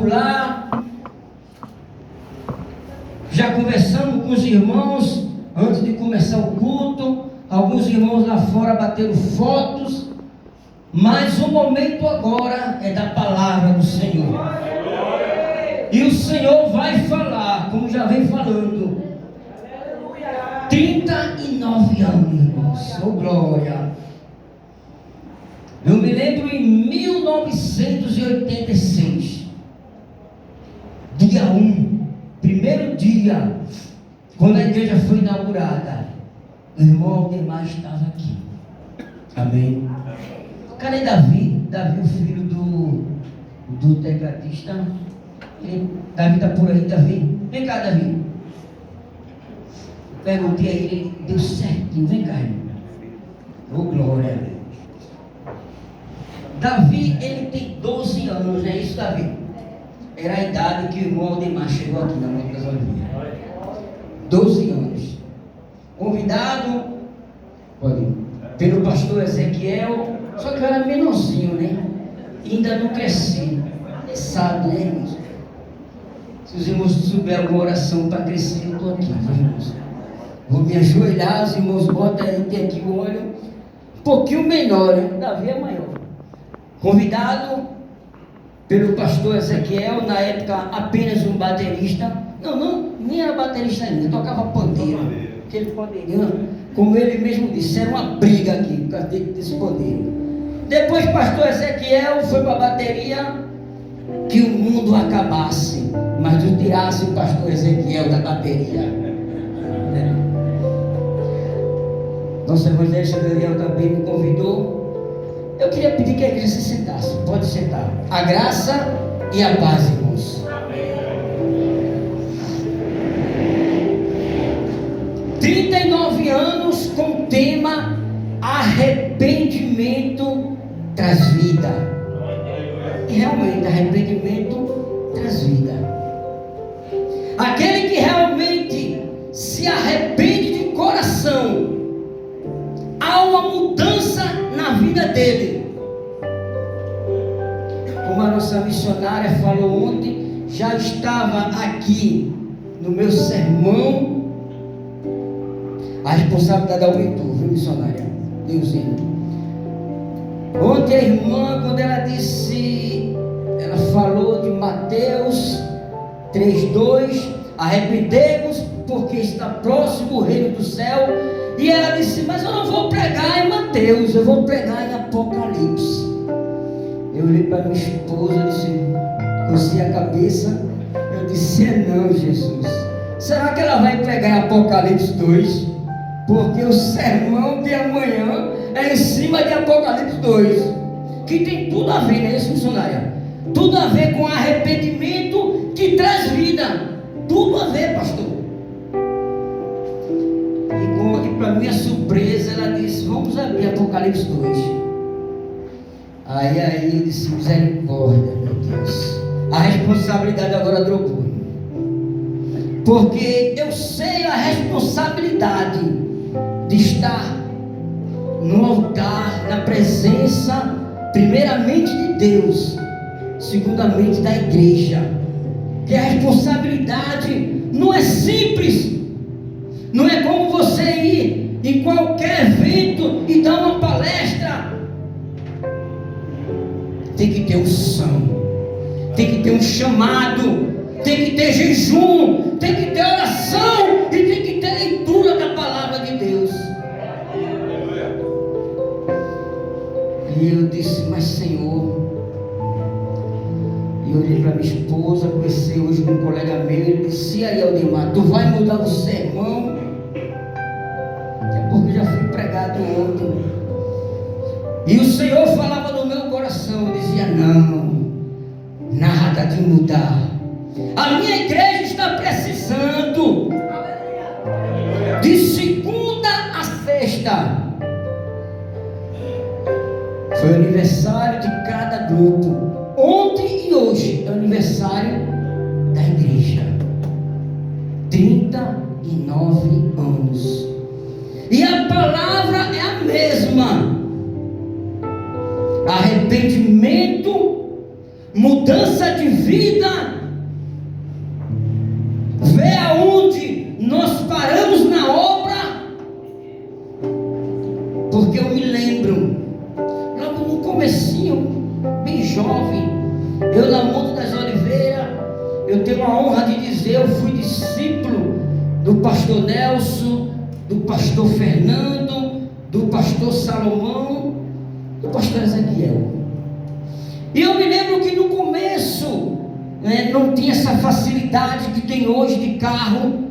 por lá. Já conversamos com os irmãos antes de começar o culto. Alguns irmãos lá fora bateram fotos. Mas o momento agora é da palavra do Senhor. E o Senhor vai falar, como já vem falando. 39 anos, irmãos. Oh, glória. Eu me lembro em 1986, dia 1, primeiro dia, quando a igreja foi inaugurada, o irmão Aldemar estava aqui. Amém. Cadê Davi? Davi, o filho do tecladista. Davi está por aí, Davi. Vem cá, Davi. Perguntei a ele, deu certinho. Vem cá, irmão. Oh, glória. Davi, ele tem 12 anos, não é isso, Davi? Era a idade que o irmão Aldemar chegou aqui na Monte das Oliveiras. 12 anos. Convidado, pelo pastor Ezequiel. Só que eu era menorzinho, né? Ainda não cresci. Sabe, né, irmãos? Se os irmãos souberem alguma oração para crescer, eu estou aqui, irmãos. Vou me ajoelhar, os irmãos botam aí, tem aqui o olho um pouquinho menor, né? Davi é maior. Convidado pelo pastor Ezequiel, na época apenas um baterista. Não, nem era baterista ainda, tocava pandeiro. Aquele pandeirinho, como ele mesmo disse, era uma briga aqui, por causa desse pandeiro. Depois o pastor Ezequiel foi para a bateria, que o mundo acabasse, mas não tirasse o pastor Ezequiel da bateria. Nosso evangelista Daniel também me convidou. Eu queria pedir que a igreja se sentasse. Pode sentar. A graça e a paz, irmãos. 39 anos com o tema arrependimento traz vida. E realmente, arrependimento traz vida. Aquele que realmente se arrepende de coração, há uma mudança na vida dele. Como a nossa missionária falou ontem, já estava aqui no meu sermão. A responsabilidade aumentou, viu, missionária? Deusinho. Ontem a irmã, quando ela disse, ela falou de Mateus 3:2, arrependemos porque está próximo o reino do céu. E ela disse, mas eu não vou pregar em Mateus, eu vou pregar em Apocalipse. Eu olhei para minha esposa e disse, cocei a cabeça, eu disse, não, Jesus, será que ela vai pregar em Apocalipse 2? Porque o sermão de amanhã é em cima de Apocalipse 2, que tem tudo a ver, né, missionária? Tudo a ver com arrependimento que traz vida. Tudo a ver, pastor. E para minha surpresa, ela disse, vamos abrir Apocalipse 2. Aí eu disse, misericórdia, meu Deus. A responsabilidade agora trocou. Porque eu sei a responsabilidade de estar no altar, na presença, primeiramente de Deus, segundamente da igreja. Que a responsabilidade não é simples. Não é como você ir em qualquer evento e dar uma palestra. Tem que ter unção, tem que ter um chamado, tem que ter jejum, tem que ter oração e tem que ter leitura da palavra de Deus. E eu disse, mas Senhor, e eu olhei para minha esposa, conversei hoje com um colega meu, ele disse, e aí Aldemar, tu vai mudar o sermão? É porque já fui pregado ontem. E o Senhor falava no meu coração, eu dizia, não, nada de mudar. A minha igreja está precisando de segunda a sexta. Foi o aniversário de cada grupo. Ontem e hoje é o aniversário da igreja. 39 anos. E a palavra é a mesma. Arrependimento mudança de vida, vê aonde nós paramos na obra. Porque eu me lembro, logo no comecinho, bem jovem, eu na Monte das Oliveiras, eu tenho a honra de dizer, eu fui discípulo do pastor Nelson, do pastor Fernando, do pastor Salomão, do pastor Ezequiel. E eu me lembro que no começo, não tinha essa facilidade que tem hoje de carro.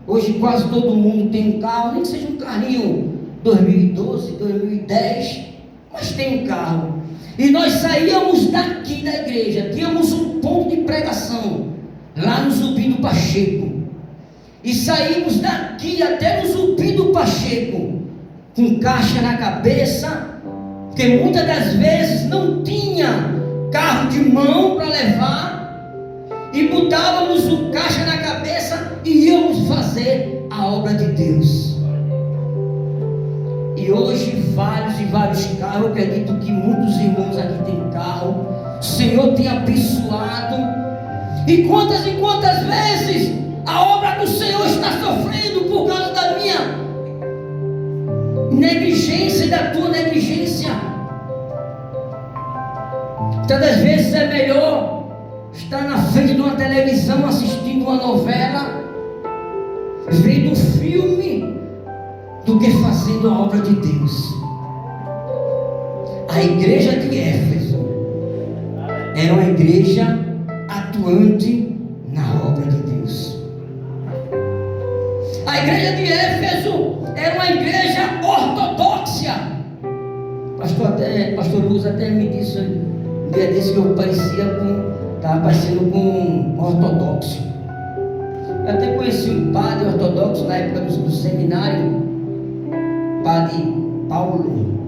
Hoje quase todo mundo tem um carro, nem que seja um carrinho 2012, 2010, mas tem um carro. E nós saíamos daqui da igreja, tínhamos um ponto de pregação lá no Zumbi do Pacheco, e saímos daqui até no Zumbi do Pacheco com caixa na cabeça, porque muitas das vezes não tinha carro de mão para levar, e botávamos o caixa na cabeça e íamos fazer a obra de Deus. E hoje vários e vários carros, eu acredito que muitos irmãos aqui têm carro, o Senhor tem abençoado, e quantas vezes a obra do Senhor está sofrendo por causa da minha negligência e da tua negligência. Muitas das vezes é melhor estar na frente de uma televisão assistindo uma novela, vendo um filme, do que fazendo a obra de Deus. A igreja de Éfeso era uma igreja atuante na obra de Deus. A igreja de Éfeso era uma igreja ortodoxa. Pastor Luz até me disse um dia desse que eu estava parecendo com um ortodoxo. Eu até conheci um padre ortodoxo na época do seminário, Padre Paulo,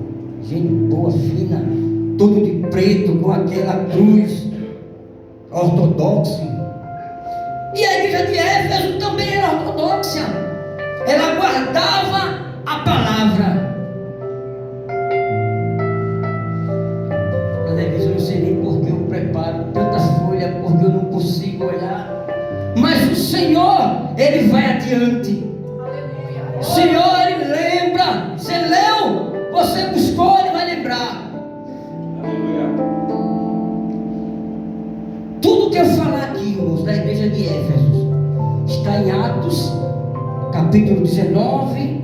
gente boa, fina, todo de preto, com aquela cruz, ortodoxo. E a igreja de Éfeso também era ortodoxa, ela guardava a palavra. Cada vez eu não sei nem porque eu preparo tanta folha, porque eu não consigo olhar, mas o Senhor, Ele vai adiante. O Senhor, Ele lembra. Você leu, você buscou, Ele vai lembrar. Tudo que eu falar aqui, irmãos, da igreja de Éfeso, está em Atos, capítulo 19,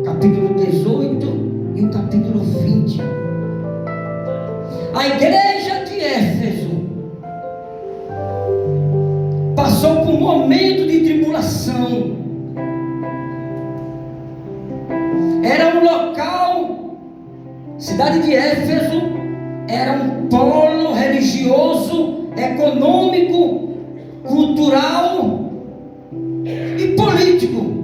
capítulo 18 e o capítulo 20. A igreja de Éfeso passou por um momento de tribulação. Era um local, cidade de Éfeso era um polo religioso, econômico, cultural e político.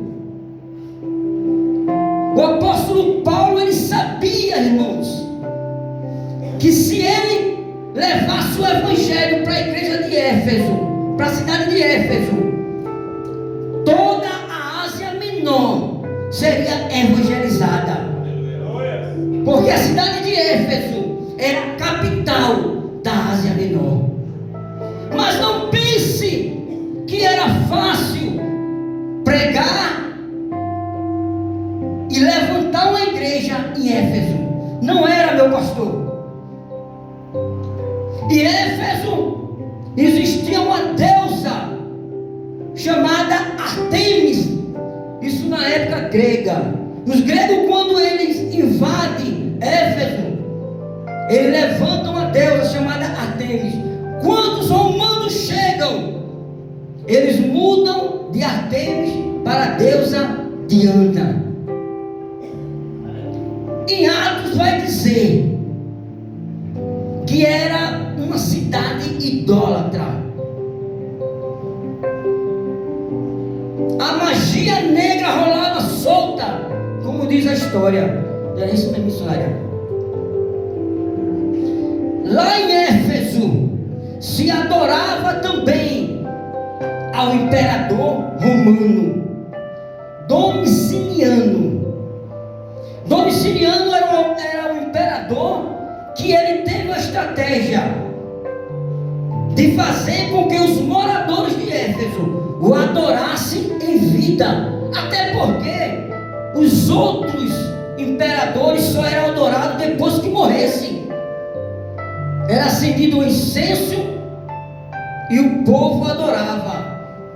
O apóstolo Paulo, ele sabia, irmãos, que se ele levasse o evangelho para a igreja de Éfeso, para a cidade de Éfeso, toda a Ásia Menor seria evangelizada, porque a cidade de Éfeso era a capital da Ásia Menor. Mas não pense que era fácil pregar e levantar uma igreja em Éfeso. Não era, meu pastor. Em Éfeso existia uma deusa chamada Artemis. Isso na época grega. Os gregos, quando eles invadem Éfeso, eles levantam uma deusa chamada Artemis. Quando os romanos chegam, eles mudam de Artemis para a deusa Diana. Em Atos vai dizer que era uma cidade idólatra. A magia negra rolava solta, como diz a história. É isso mesmo, missionária. Lá em Éfeso se adorava também ao imperador romano Domiciano. Domiciano era um imperador que ele teve uma estratégia. de fazer com que os moradores de Éfeso o adorassem em vida, até porque os outros imperadores só eram adorados depois que morressem. Era acendido o incenso e o povo adorava.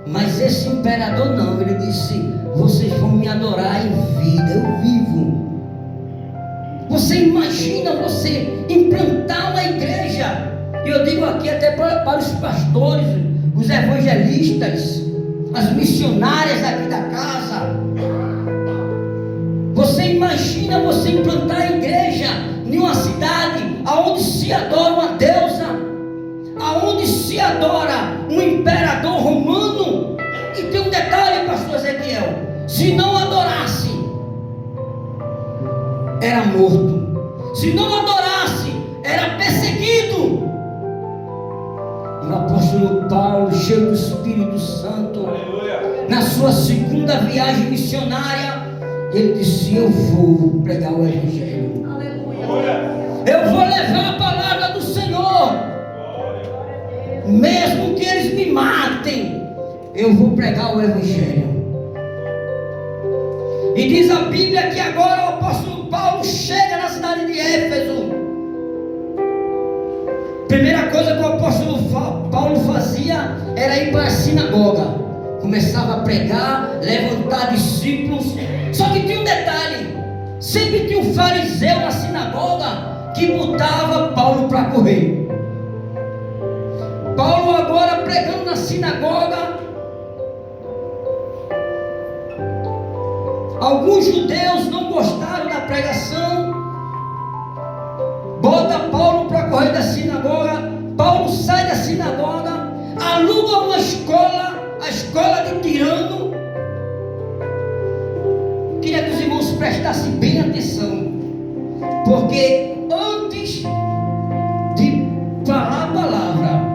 Mas esse imperador não, ele disse: vocês vão me adorar em vida, eu vivo. Você imagina você implantar uma igreja, e eu digo aqui até para os pastores, os evangelistas, as missionárias aqui da casa. Você imagina você implantar a igreja em uma cidade aonde se adora uma deusa, aonde se adora um imperador romano? E tem um detalhe, pastor Ezequiel: se não adorasse, era morto. Se não adorasse, era perseguido. E o apóstolo Paulo, cheio do Espírito Santo, na sua segunda viagem missionária, ele disse: eu vou pregar o Evangelho. Eu vou levar a palavra do Senhor. Mesmo que eles me matem, eu vou pregar o Evangelho. E diz a Bíblia que agora o apóstolo Paulo chega na cidade de Éfeso. Primeira coisa que o apóstolo Paulo fazia era ir para a sinagoga. Começava a pregar, levantar discípulos. Só que tinha um detalhe: sempre tinha um fariseu na sinagoga que botava Paulo para correr. Paulo agora pregando na sinagoga, alguns judeus não gostaram da pregação, bota Paulo para correr da sinagoga. Paulo sai da sinagoga, aluga uma escola, a escola de Tirano. Queria que os irmãos prestassem bem atenção, porque antes de falar a palavra,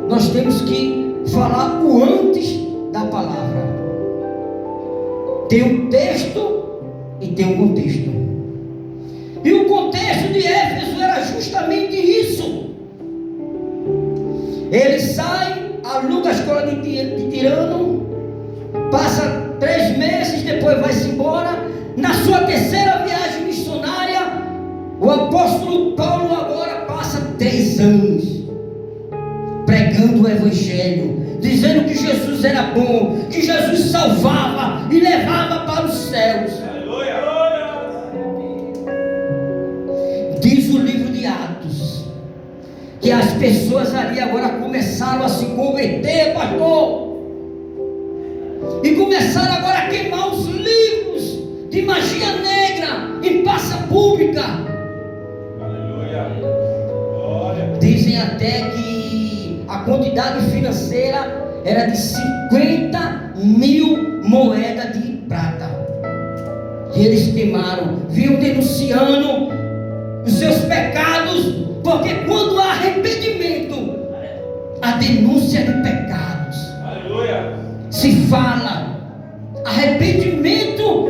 nós temos que falar o antes da palavra. Tem um texto e tem um contexto. E o contexto de Éfeso era justamente isso. Ele sai, aluga a escola de Tirano, passa 3 meses, depois vai-se embora. Na sua terceira viagem missionária, o apóstolo Paulo agora passa 3 anos pregando o Evangelho, dizendo que Jesus era bom, que Jesus salvava e levava para os céus. Diz o livro de Atos que as pessoas ali agora começaram a se converter, pastor, e começaram agora a queimar os livros de magia negra em praça pública. Dizem até que a quantidade financeira era de 50.000 moedas de prata que eles queimaram, vinham denunciando os seus pecados, porque quando há arrependimento, a denúncia de pecados. Aleluia. Se fala, arrependimento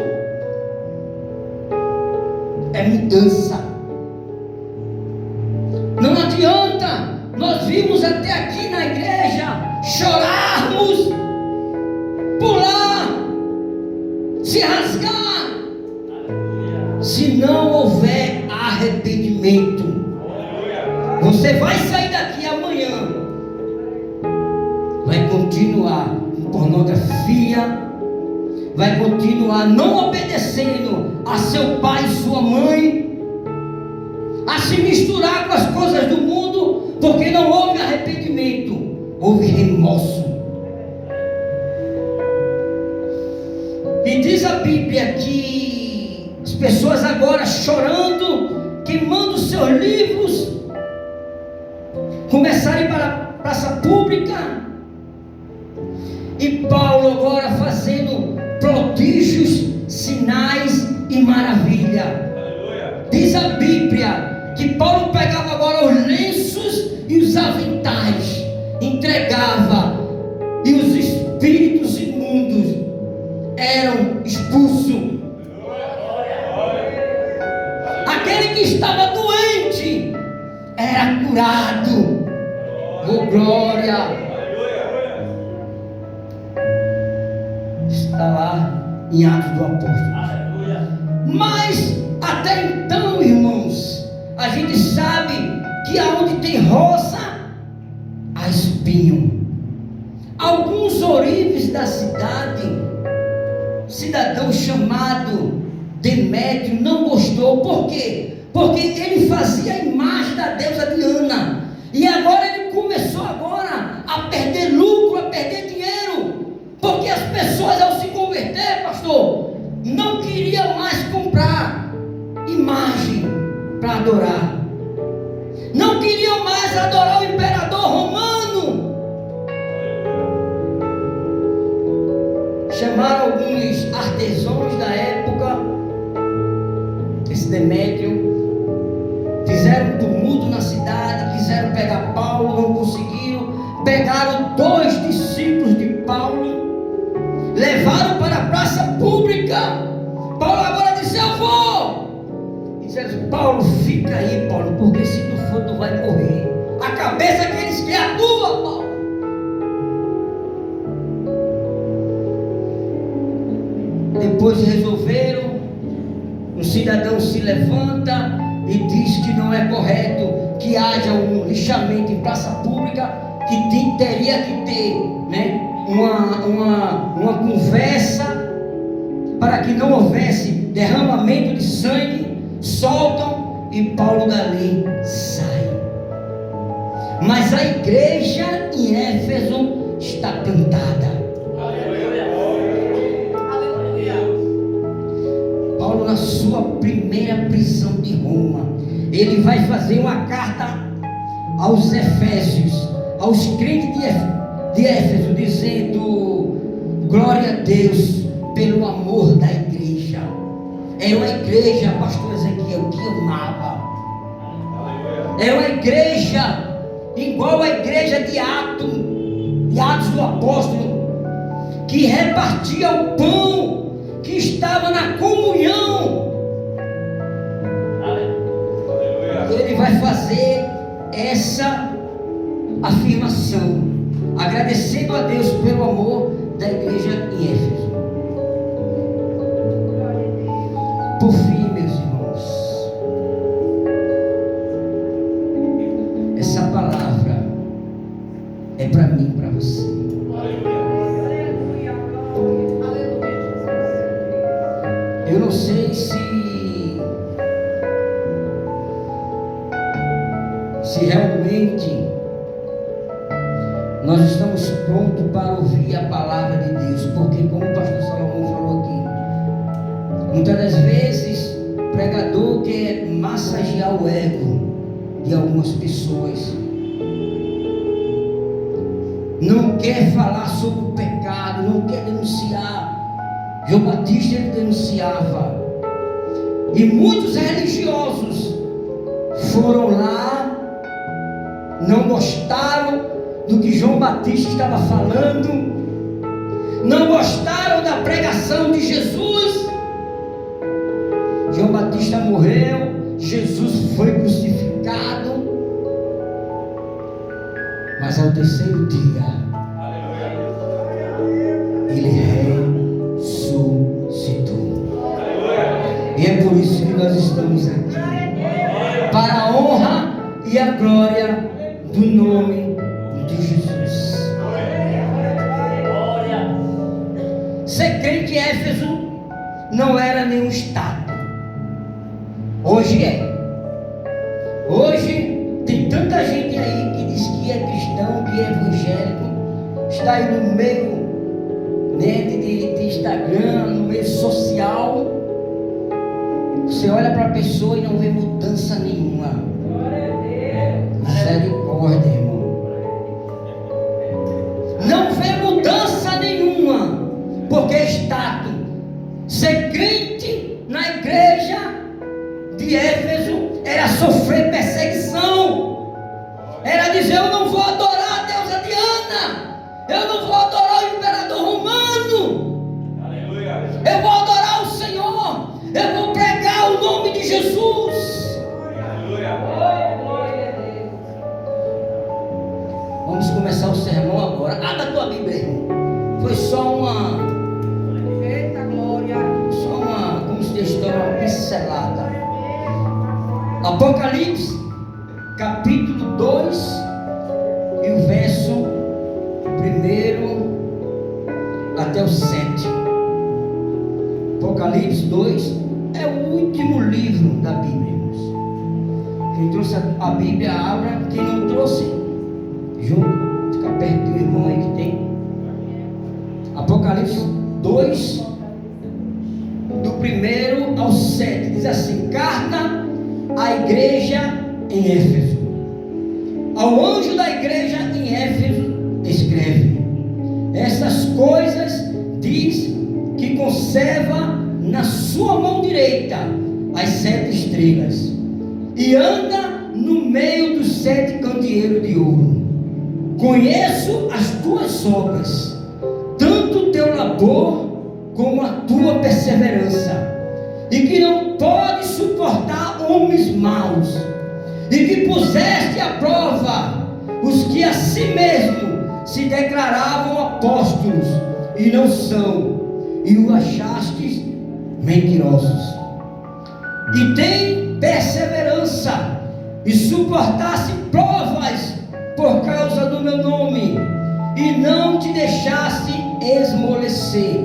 é mudança. Não adianta nós vimos até aqui na igreja chorarmos, pular, se rasgar, se não houver arrependimento. Você vai sair daqui amanhã, vai continuar com pornografia, vai continuar não obedecendo a seu pai e sua mãe, a se misturar com as coisas do mundo, porque não houve arrependimento, houve remorso. E diz a Bíblia que as pessoas agora chorando, queimando seus livros, começaram a ir para a praça pública, e Paulo agora fazendo prodígios, sinais e maravilha. Aleluia. Diz a Bíblia que Paulo pegava agora os lenços e os aventais, entregava, e os espíritos imundos eram expulsos. Aquele que estava doente era curado. Oh, glória. em Atos do Apóstolo. Mas até então, irmãos, a gente sabe que aonde tem roça, há espinho. Alguns ourives da cidade, cidadão chamado Demétrio, não gostou. Por quê? Porque ele fazia a imagem da deusa Diana. E agora ele começou a perder lucro, a perder dinheiro. Porque as pessoas, ao se converter, pastor, não queriam mais comprar imagem para adorar. Não queriam mais adorar o imperador romano. Chamaram alguns artesãos da época, esse Demétrio, fizeram um tumulto na cidade, quiseram pegar Paulo, não conseguiram. Pegaram 2 discípulos de Paulo, levaram para a praça pública. Paulo agora disse: eu vou. E disseram: Paulo, fica aí, Paulo, porque se tu for, tu vai morrer. A cabeça que eles querem é a tua, Paulo. Depois resolveram. Um cidadão se levanta e diz que não é correto que haja um lixamento em praça pública, que teria que ter, né, uma conversa para que não houvesse derramamento de sangue. Soltam e Paulo dali sai. Mas a igreja em Éfeso está plantada. Paulo, na sua primeira prisão de Roma, ele vai fazer uma carta aos Efésios, aos crentes de Éfeso, dizendo: glória a Deus pelo amor da igreja. Era uma igreja, pastor Ezequiel, que amava. É uma igreja igual a igreja de Atos do Apóstolo, que repartia o pão, que estava na comunhão. Ele vai fazer essa afirmação, agradecendo a Deus pelo amor da igreja em Éfeso. Por fim, meus irmãos, essa palavra é para mim e para você. Eu não sei se realmente nós estamos prontos para ouvir a palavra de Deus, porque, como o pastor Salomão falou aqui, muitas das vezes o pregador quer massagear o ego de algumas pessoas, não quer falar sobre o pecado, não quer denunciar. João Batista, ele denunciava, e muitos religiosos foram lá, não gostaram do que João Batista estava falando, não gostaram da pregação de Jesus. João Batista morreu, Jesus foi crucificado, mas ao terceiro dia ele ressuscitou. E é por isso que nós estamos aqui, para a honra e a glória do nome de Jesus. Ser crente em Éfeso não era nenhum estado. Hoje é. Hoje tem tanta gente aí que diz que é cristão, que é evangélico, está aí no meio, né, de Instagram, no meio social. Você olha para a pessoa e não vê mudança nenhuma. Misericórdia, irmão. Não vê mudança nenhuma, porque é estado. Ser crente na igreja de Éfeso era sofrer perseguição, era dizer: eu não vou adorar a deusa Diana, eu não vou adorar o imperador romano, eu vou adorar o Senhor, eu vou pregar o nome de Jesus. Vamos começar o sermão agora. Abra a tua Bíblia, irmão. Foi só uma... Eita glória. Apocalipse, capítulo 2, e o verso 1 até o 7. Apocalipse 2 é o último livro da Bíblia, irmãos. Quem trouxe a Bíblia, abra. Quem não trouxe, junto, fica perto do irmão aí que tem. Apocalipse 2, do 1 ao 7, diz assim: carta à igreja em Éfeso. Ao anjo da igreja em Éfeso escreve: essas coisas diz que conserva na sua mão direita as 7 estrelas e anda no meio dos 7 candeeiros de ouro. Conheço as tuas obras, tanto o teu labor como a tua perseverança, e que não pode suportar homens maus, e que puseste à prova os que a si mesmo se declaravam apóstolos e não são, e o achastes mentirosos. E tem perseverança e suportaste provas por causa do meu nome, e não te deixaste esmorecer.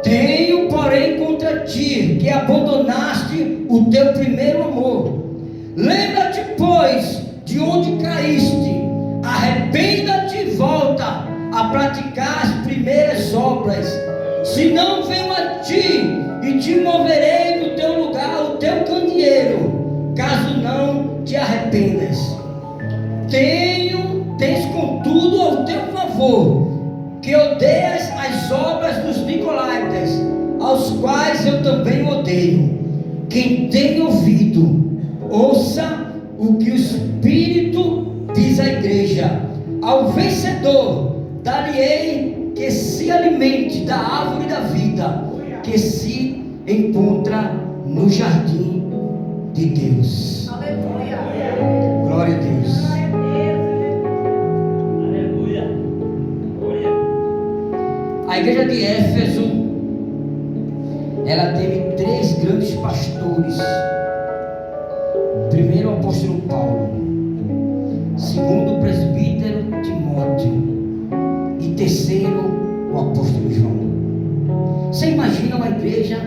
Tenho, porém, contra ti que abandonaste o teu primeiro amor. Lembra-te, pois, de onde caíste, arrependa-te e volta a praticar as primeiras obras. Se não venho a ti e te moverei do teu lugar o teu candeeiro, caso não te arrependas. Tens contudo ao teu favor, que odeias as obras dos nicolaítas, aos quais eu também odeio. Quem tem ouvido, ouça o que o Espírito diz à igreja. Ao vencedor dar-lhe-ei que se alimente da árvore da vida, que se encontra no jardim de Deus. Aleluia. Glória a Deus. A igreja de Éfeso, ela teve 3 grandes pastores. Primeiro, o apóstolo Paulo. Segundo, o presbítero Timóteo. E terceiro, o apóstolo João. Você imagina uma igreja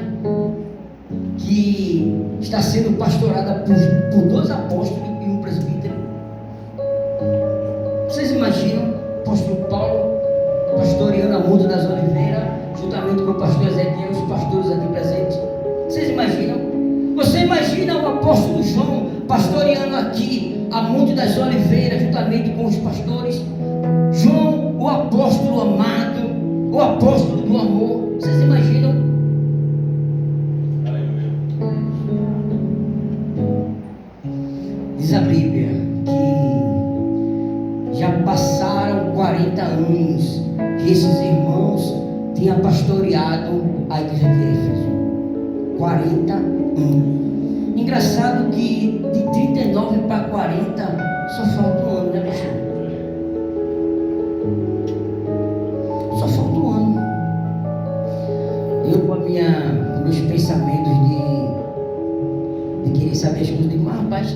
que está sendo pastorada por 2 apóstolos e um presbítero? Vocês imaginam o apóstolo Paulo pastoreando a Monte das Oliveiras, juntamente com o pastor Ezequiel, os pastores aqui presentes? Vocês imaginam? Você imagina o apóstolo João pastoreando aqui a Monte das Oliveiras, juntamente com os pastores? João, o apóstolo amado, o apóstolo do amor. Vocês imaginam? Diz a Bíblia que já passaram 40 anos que esses irmãos tinham pastoreado a igreja de Éfeso. 40 anos. Engraçado que de 39 para 40 só falta um ano, né, pessoal? Só falta um ano. Eu com meus pensamentos de querer saber as coisas, digo, mas rapaz,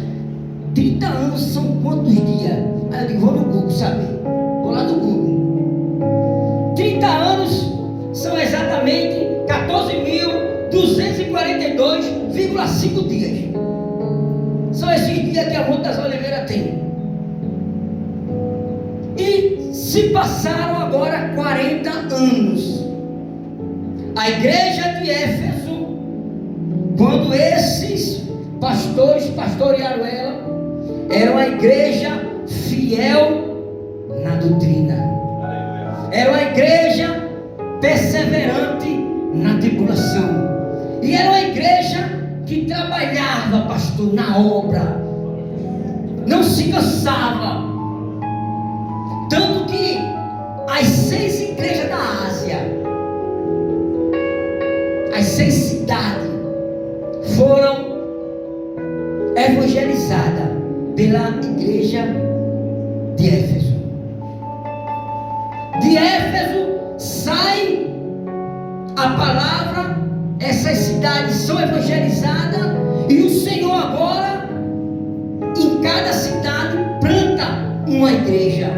30 anos são quantos dias? Aí eu digo, vou no Google saber. Vou lá no Google. 30 anos são exatamente 14.242,5 dias. São esses dias que a Monte das Oliveiras tem. E se passaram agora 40 anos. A igreja de Éfeso, quando esses pastores pastorearam ela, era uma igreja fiel na doutrina. Era uma igreja perseverante na tribulação. E era uma igreja que trabalhava, pastor, na obra. Não se cansava. Tanto que as 6 igrejas da Ásia, as 6 cidades, foram evangelizadas pela igreja de Éfeso. De Éfeso sai a palavra, essas cidades são evangelizadas, e o Senhor agora cada cidade planta uma igreja.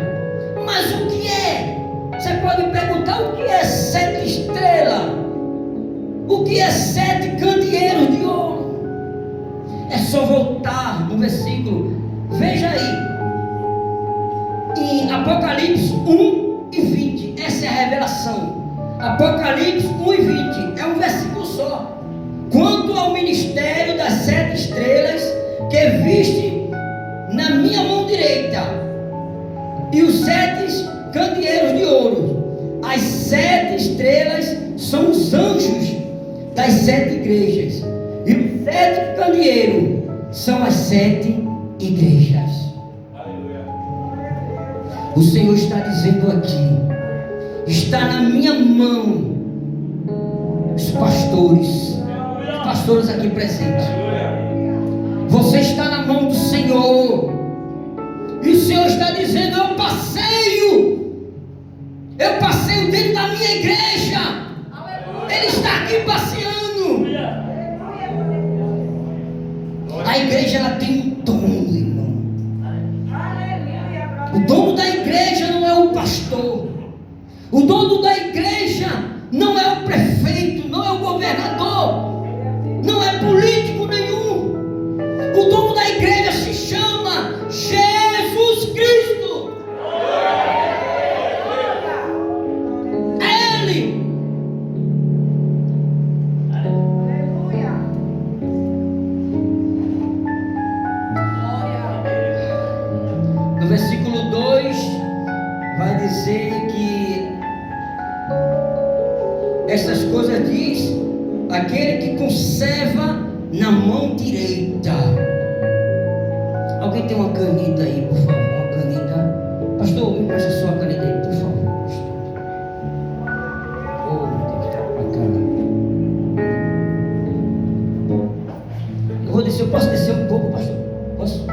Mas o que é? Você pode me perguntar o que é 7 estrelas? O que é 7 candeeiros de ouro? É só voltar no versículo. Veja aí. Em Apocalipse 1 e 20. Essa é a revelação. Apocalipse 1 e 20. É um versículo só. Quanto ao ministério das 7 estrelas que viste na minha mão direita, e os 7 candeeiros de ouro, as 7 estrelas são os anjos das 7 igrejas, e os 7 candeeiros são as 7 igrejas. Aleluia. O Senhor está dizendo aqui: está na minha mão os pastores aqui presentes. Você está na mão do Senhor, e o Senhor está dizendo: eu passeio dentro da minha igreja. Ele está aqui passeando. A igreja, ela tem um dono, irmão. O dono da igreja não é o pastor. O dono da igreja não é o prefeito, não é o governador, não é político nenhum. O dono da igreja se chama Jesus Cristo. É Ele. No versículo 2 vai dizer que essas coisas diz aquele que conserva na mão direita. Alguém tem uma caneta aí, por favor? Uma caneta. Pastor, me presta sua caneta aí, por favor, pastor. Oh, meu Deus, tá bacana. Eu vou descer, eu posso descer um pouco, pastor? Posso?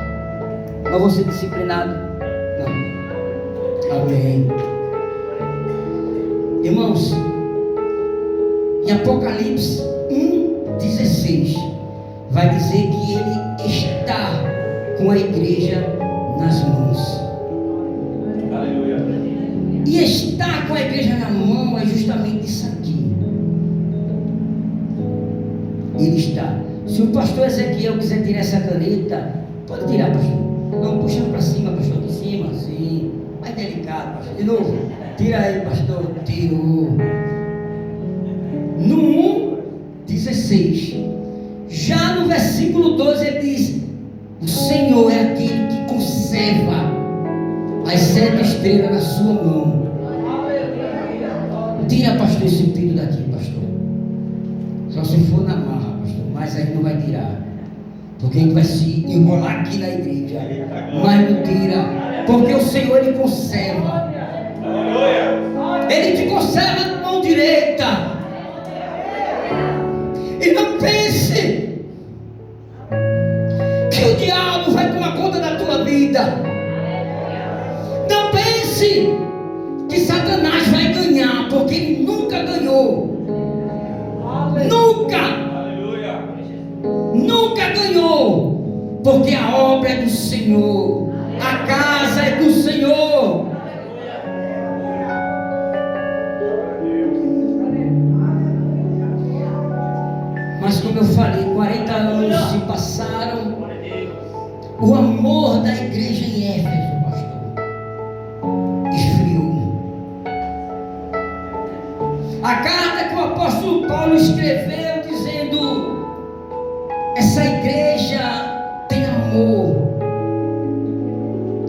Não vou ser disciplinado? Não. Amém. Irmãos, em Apocalipse 1:16 vai dizer que ele está com a igreja nas mãos. Aleluia. E estar com a igreja na mão é justamente isso aqui. Ele está. Se o pastor Ezequiel quiser tirar essa caneta, pode tirar, pastor. Não, puxa para cima, pastor, de cima, assim. Mais delicado, pastor. De novo. Tira aí, pastor. Tirou. No 1:16, já no versículo 12 ele diz: o Senhor é aquele que conserva as 7 estrelas na sua mão. Tira, pastor, esse filho daqui, pastor. Só se for na marra, pastor, mas aí não vai tirar, porque a gente vai se enrolar aqui na igreja. Mas não tira, porque o Senhor, ele conserva. Ele te conserva na mão direita. E não pense que o diabo vai tomar conta da tua vida. Não pense que Satanás vai ganhar, porque ele nunca ganhou. Nunca ganhou, porque a obra é do Senhor, a casa é do Senhor. Mas como eu falei, 40 anos se passaram. O amor da igreja em Éfeso, pastor, esfriou. A carta que o apóstolo Paulo escreveu dizendo: essa igreja tem amor.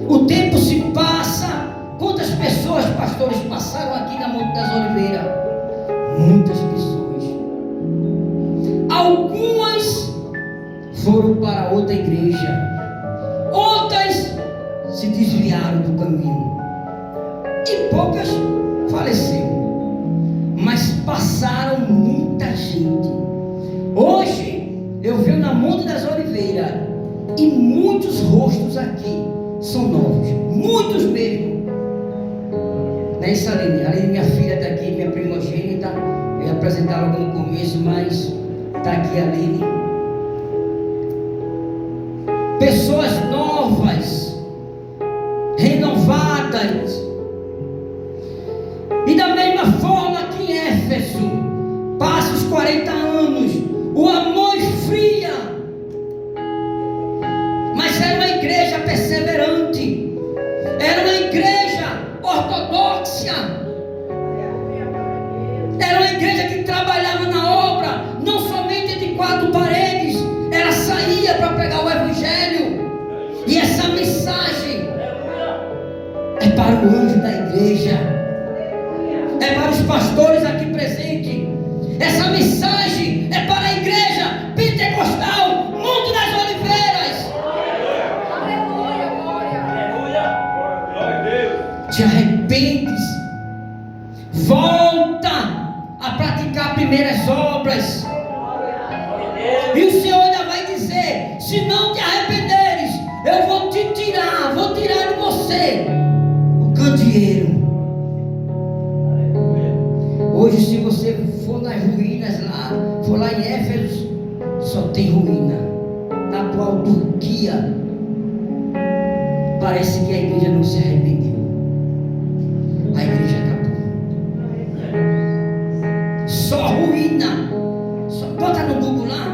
O tempo se passa. Quantas pessoas, pastores, passaram aqui na Monte das Oliveiras? Muitas pessoas. Algumas foram para outra igreja, outras se desviaram do caminho, e poucas faleceram, mas passaram muita gente. Hoje eu venho na Monte das Oliveiras e muitos rostos aqui são novos, muitos mesmo. Não é isso, Aline? Aline, minha filha está aqui, minha primogênita. Eu ia apresentá-la no começo, mas está aqui a Aline. Pessoas novas ortodoxa. Era uma igreja que trabalhava na obra, não somente entre quatro paredes. Ela saía para pregar o evangelho. E essa mensagem é para o anjo da igreja, é para os pastores aqui presentes. Essa mensagem é para a igreja pentecostal Monte das Oliveiras. Te arrependes, volta a praticar primeiras obras, e o Senhor ainda vai dizer: se não te arrependeres, eu vou te tirar, vou tirar de você o candeeiro. Hoje, se você for nas ruínas lá, for lá em Éfeso, só tem ruína. Na atual Turquia, parece que a igreja não se arrependeu. A igreja acabou. Só ruína. Só bota no Google lá,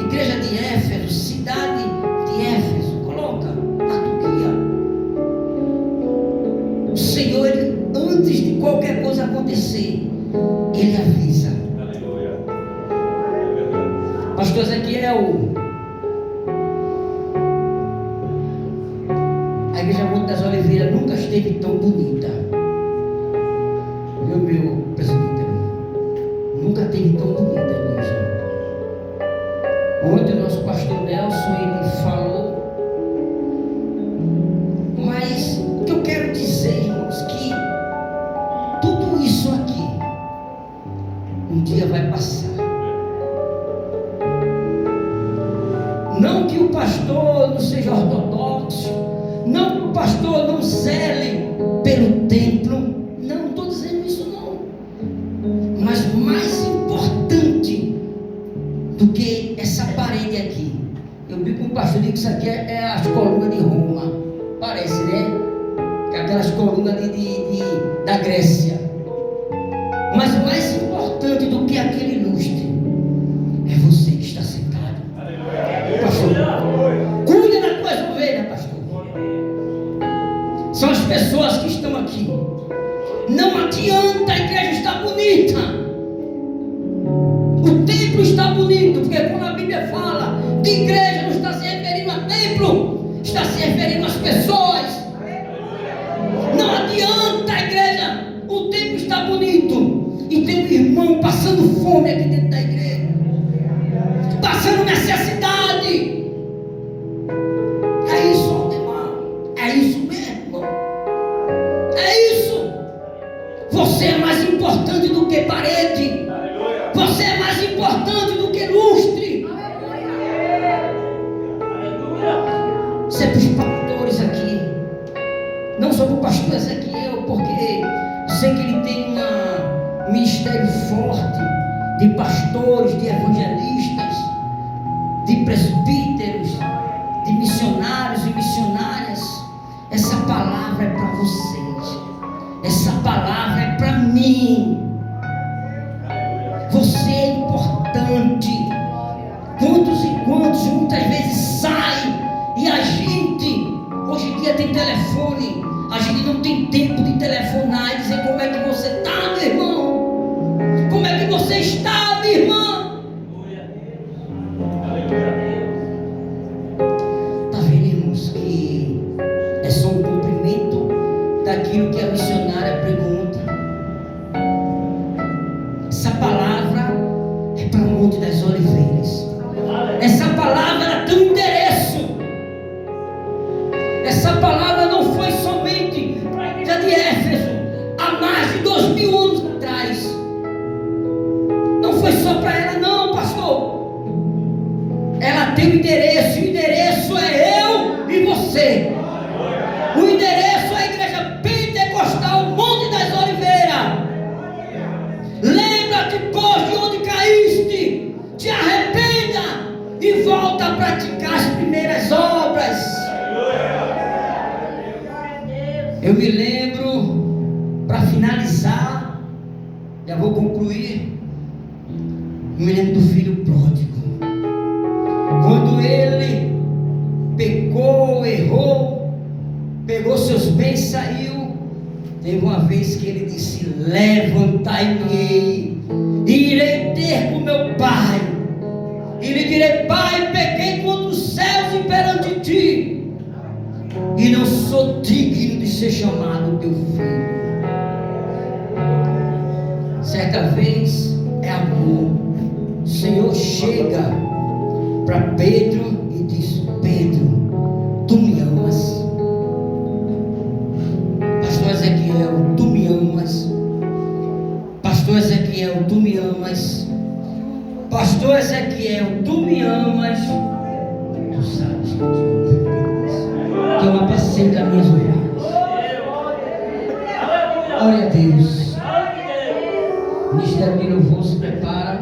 igreja de Éfeso, cidade de Éfeso, coloca na Turquia. O Senhor, ele, antes de qualquer coisa acontecer, ele avisa. Pastor Ezequiel, a igreja Monte das Oliveiras nunca esteve tão bonita. Viu, meu presbítero? Nunca esteve tão bonita a igreja. Ontem o nosso pastor Nelson, ele falou. Mas o que eu quero dizer, irmãos, que tudo isso aqui um dia vai passar. Não que o pastor não seja ortodoxo, não que o pastor não zele pelo templo, não estou dizendo isso não. Mas mais importante do que essa parede aqui, eu vi com o pastor diz que isso aqui é as colunas de Roma, parece, né? Que é aquelas colunas da Grécia. Mas o mais importante do que aquele lustre é você que está sentado. Pastor, cuida das tuas ovelhas, pastor. São as pessoas que estão aqui. Não adianta a igreja estar bonita, o templo está bonito, porque quando a Bíblia fala de igreja, não está se referindo a templo, está se referindo às pessoas. Não adianta a igreja, o templo está bonito e tem um irmão passando fome aqui dentro da igreja, passando necessidade. É isso, Aldemar, é isso mesmo, é isso. Você é mais importante do que parede, você é mais importante do que lustre. Isso é para os pastores aqui, não só para o pastor Ezequiel, porque sei que ele tem um ministério forte de pastores, de evangelistas, de presbíteros, de missionários e missionárias. Essa palavra é para vocês, essa palavra é para mim. Você é importante. Quantos e quantos muitas vezes saem e a gente, hoje em dia tem telefone, a gente não tem tempo de telefonar e dizer como é que você está, meu irmão, como é que você está, minha irmã. Está vendo, irmãos, que é só um cumprimento daquilo que a missionária pergunta. Essa palavra é para o Monte das Oliveiras. Essa palavra ela tem um endereço. Essa palavra não foi somente para a igreja de Éfeso há mais de 2000 anos atrás. Não foi só para ela não, pastor. Ela tem um endereço. O endereço é eu e você. O endereço é a igreja pentecostal Monte das Oliveiras. Lembra-te, pois, de onde caíste, te arrependa e volta a praticar as primeiras obras. Eu me lembro, para finalizar, já vou concluir, eu me lembro do filho pródigo. Quando ele pecou, errou, pegou seus bens, saiu, Teve uma vez que ele disse: levantai-me, e irei ter com meu pai, e lhe direi: Pai, pequei contra os céus e perante ti, e não sou digno de ser chamado teu filho. Certa vez, é amor, o Senhor chega para Pedro e diz: Pedro, tu me amas? Pastor Ezequiel, tu me amas? Pastor Ezequiel, tu me amas? Pastor Ezequiel, tu me amas? Tu sabes que eu te amo, que eu apacento as minhas ovelhas. Glória a Deus. O Ministério de Louvor se prepara.